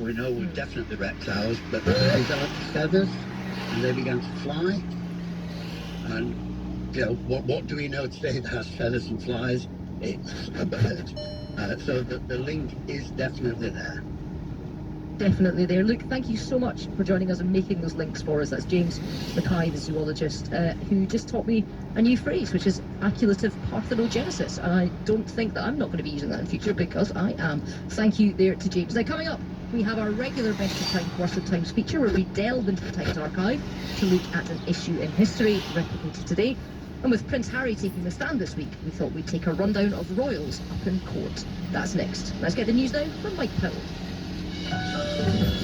we know were definitely reptiles, but they developed feathers and they began to fly. And, you know, what do we know today that has feathers and flies? It's a bird. So the link is definitely there. Definitely there. Luke, thank you so much for joining us and making those links for us. That's James Mackay, the zoologist, who just taught me a new phrase, which is acculative parthenogenesis. And I don't think that I'm not going to be using that in future, because I am. Thank you there to James. Now, coming up, we have our regular Best of Time, Worst of Times feature, where we delve into the Times archive to look at an issue in history replicated today. And with Prince Harry taking the stand this week, we thought we'd take a rundown of royals up in court. That's next. Let's get the news now from Mike Powell.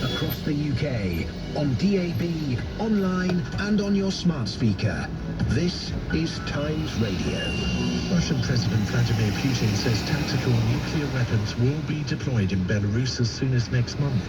Across the UK, on DAB, online and on your smart speaker. This is Times Radio. Russian President Vladimir Putin says tactical nuclear weapons will be deployed in Belarus as soon as next month.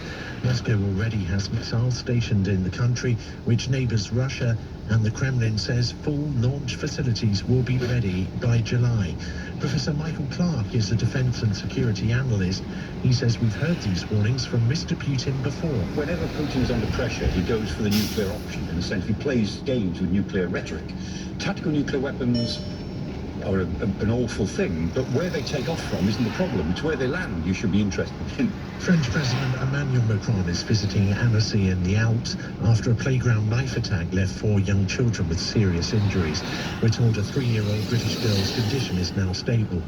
Moscow already has missiles stationed in the country, which neighbours Russia, and the Kremlin says full launch facilities will be ready by July. Professor Michael Clark is a defence and security analyst. He says we've heard these warnings from Mr. Putin before. Whenever Putin's under pressure, he goes for the nuclear option. In a sense, he plays games with nuclear rhetoric. Tactical nuclear weapons are an awful thing, but where they take off from isn't the problem. It's where they land you should be interested in. French President Emmanuel Macron is visiting Annecy in the Alps after a playground knife attack left 4 young children with serious injuries. We're told a 3-year-old British girl's condition is now stable.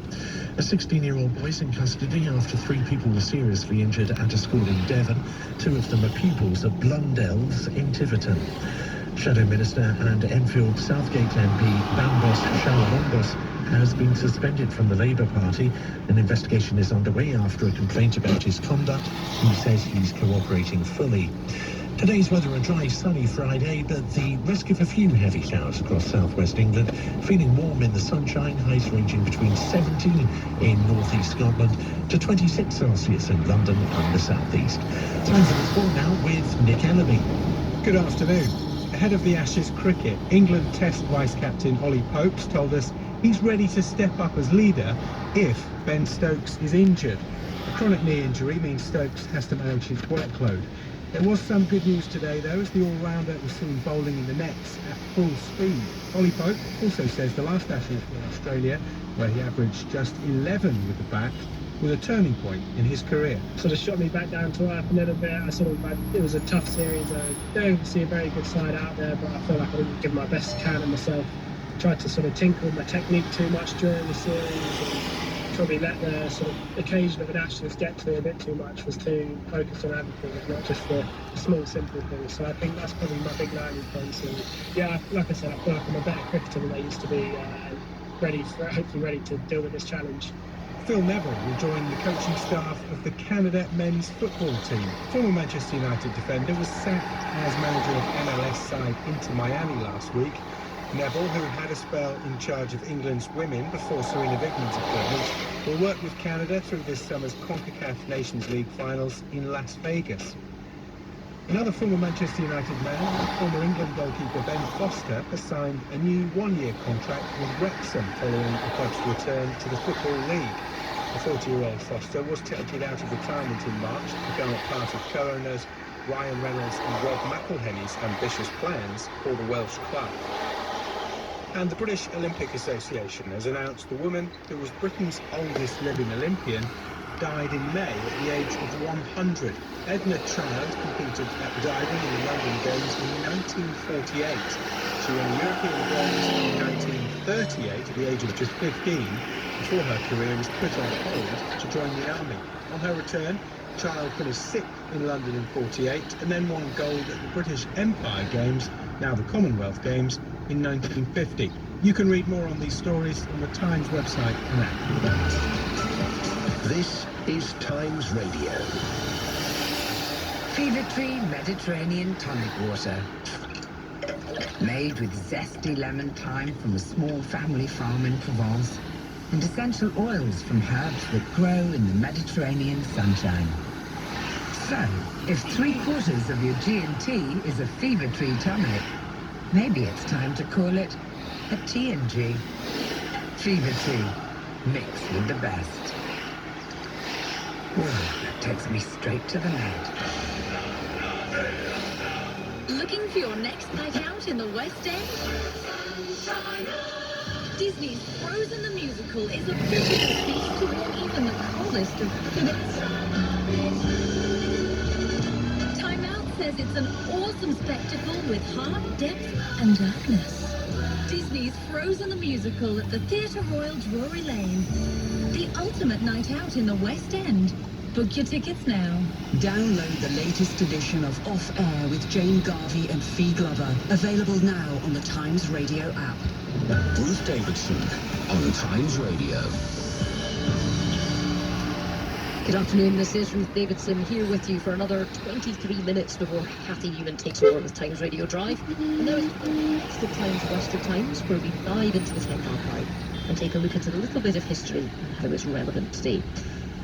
A 16-year-old boy is in custody after 3 people were seriously injured at a school in Devon. 2 of them are pupils of Blundells in Tiverton. Shadow Minister and Enfield Southgate MP Bambos Shalabongos has been suspended from the Labour Party. An investigation is underway after a complaint about his conduct. He says he's cooperating fully. Today's weather, a dry, sunny Friday, but the risk of a few heavy showers across southwest England. Feeling warm in the sunshine, highs ranging between 17 in northeast Scotland to 26 Celsius in London and the southeast. Time for the sport now with Nick Ellaby. Good afternoon. Ahead of the Ashes cricket, England Test vice-captain Ollie Popes told us he's ready to step up as leader if Ben Stokes is injured. A chronic knee injury means Stokes has to manage his workload. There was some good news today though, as the all-rounder was seen bowling in the nets at full speed. Ollie Pope also says the last Ashes in Australia, where he averaged just 11 with the bat, was a turning point in his career. Sort of shot me back down to earth a little bit. It was a tough series. I don't see a very good side out there, but I feel like I didn't give my best account of myself. Tried to sort of tinker with my technique too much during the series, and probably let the sort of occasion of an Ashes get to me a bit too much. Was too focused on everything, not just the small, simple things. So I think that's probably my big learning point. And yeah, like I said, I feel like I'm a better cricketer than I used to be. Hopefully ready to deal with this challenge. Phil Neville will join the coaching staff of the Canada men's football team. Former Manchester United defender was sacked as manager of MLS side Inter Miami last week. Neville, who had a spell in charge of England's women before Serena Vigman's appointment, will work with Canada through this summer's CONCACAF Nations League finals in Las Vegas. Another former Manchester United man, former England goalkeeper Ben Foster, has signed a new 1-year contract with Wrexham following the club's return to the Football League. The 40-year-old Foster was tilted out of retirement in March to become a part of co-owners Ryan Reynolds and Rob McElhenney's ambitious plans for the Welsh club. And the British Olympic Association has announced the woman who was Britain's oldest living Olympian died in May at the age of 100. Edna Child competed at diving in the London Games in 1948. She won European bronze in 1938 at the age of just 15, before her career was put on hold to join the army. On her return, Child finished 6th in London in 48 and then won gold at the British Empire Games, now the Commonwealth Games, in 1950. You can read more on these stories on the Times website and app. This is Times Radio. Fever Tree Mediterranean tonic water. Made with zesty lemon thyme from a small family farm in Provence and essential oils from herbs that grow in the Mediterranean sunshine. So, if 3/4 of your G&T is a Fever Tree tonic, maybe it's time to call it a T&G. Fever Tree, mixed with the best. Well, that takes me straight to the net. Looking for your next night out in the West End? Disney's Frozen the Musical is a beautiful feast to warm even the coldest of pivots. Time Out says it's an awesome spectacle with heart, depth and darkness. Disney's Frozen the Musical at the Theatre Royal Drury Lane. The ultimate night out in the West End. Book your tickets now. Download the latest edition of Off Air with Jane Garvey and Fee Glover. Available now on the Times Radio app. Ruth Davidson on Times Radio. Good afternoon, this is Ruth Davidson here with you for another 23 minutes before Cathy Newman takes over with Times Radio Drive. And now it's the Times Western Times, where we dive into the tech archive and take a look at a little bit of history and how it's relevant today.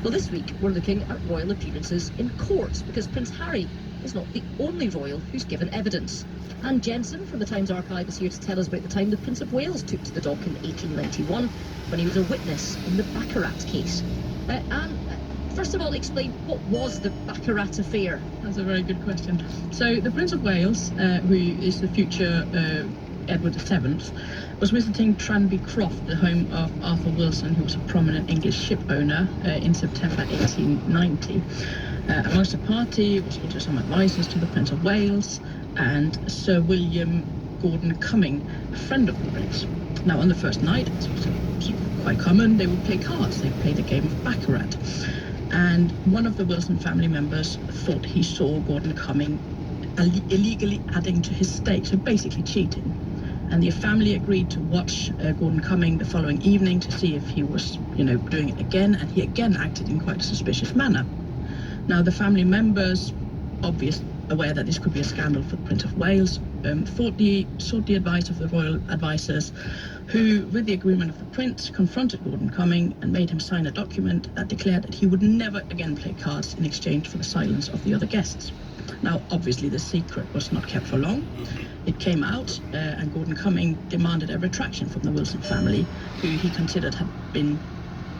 Well, this week we're looking at royal appearances in court, because Prince Harry is not the only royal who's given evidence. Anne Jensen from the Times Archive is here to tell us about the time the Prince of Wales took to the dock in 1891 when he was a witness in the Baccarat case. Anne, first of all, explain what was the Baccarat affair? That's a very good question. So the Prince of Wales, who is the future Edward VII, was visiting Tranby Croft, the home of Arthur Wilson, who was a prominent English ship owner, in September 1890. Amongst the party was also some advisors to the Prince of Wales and Sir William Gordon Cumming, a friend of the Prince. Now, on the first night, it was quite common, they would play cards. They played the game of Baccarat. And one of the Wilson family members thought he saw Gordon Cumming illegally adding to his stake, so basically cheating. And the family agreed to watch Gordon Cumming the following evening to see if he was, doing it again, and he again acted in quite a suspicious manner. Now, the family members, aware that this could be a scandal for the Prince of Wales, sought the advice of the royal advisors, who, with the agreement of the Prince, confronted Gordon Cumming and made him sign a document that declared that he would never again play cards in exchange for the silence of the other guests. Now, obviously, the secret was not kept for long. It came out, and Gordon Cumming demanded a retraction from the Wilson family, who he considered had been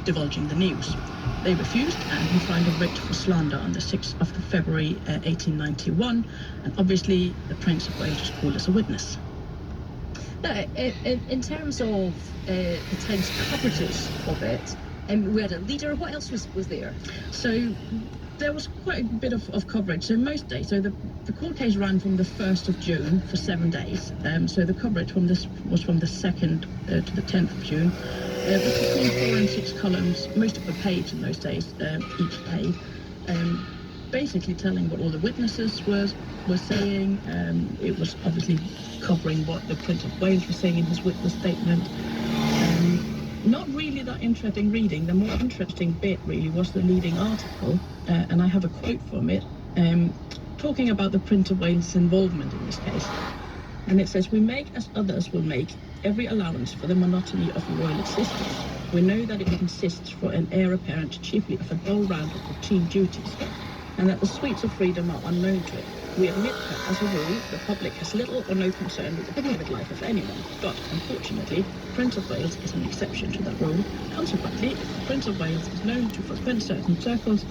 divulging the news. They refused, and he signed a writ for slander on the 6th of February 1891, and obviously the Prince of Wales was called as a witness. Now, in terms of the Times coverages of it, we had a leader. What else was there? So there was quite a bit of coverage. So most days, so the court case ran from the 1st of June for 7 days. So the coverage from this was from the 2nd to the 10th of June. It was between 4 and 6 columns, most of the page in those days, each day, basically telling what all the witnesses were saying. It was obviously covering what the Prince of Wales was saying in his witness statement. Not really that interesting reading. The more interesting bit really was the leading article, and I have a quote from it, talking about the Prince of Wales' involvement in this case. And it says, "We make, as others will make, every allowance for the monotony of royal existence. We know that it consists for an heir apparent chiefly of a dull round of routine duties, and that the sweets of freedom are unknown to it. We admit that, as a rule, the public has little or no concern with the private life of anyone, but, unfortunately, Prince of Wales is an exception to that rule. Consequently, Prince of Wales is known to frequent certain circles,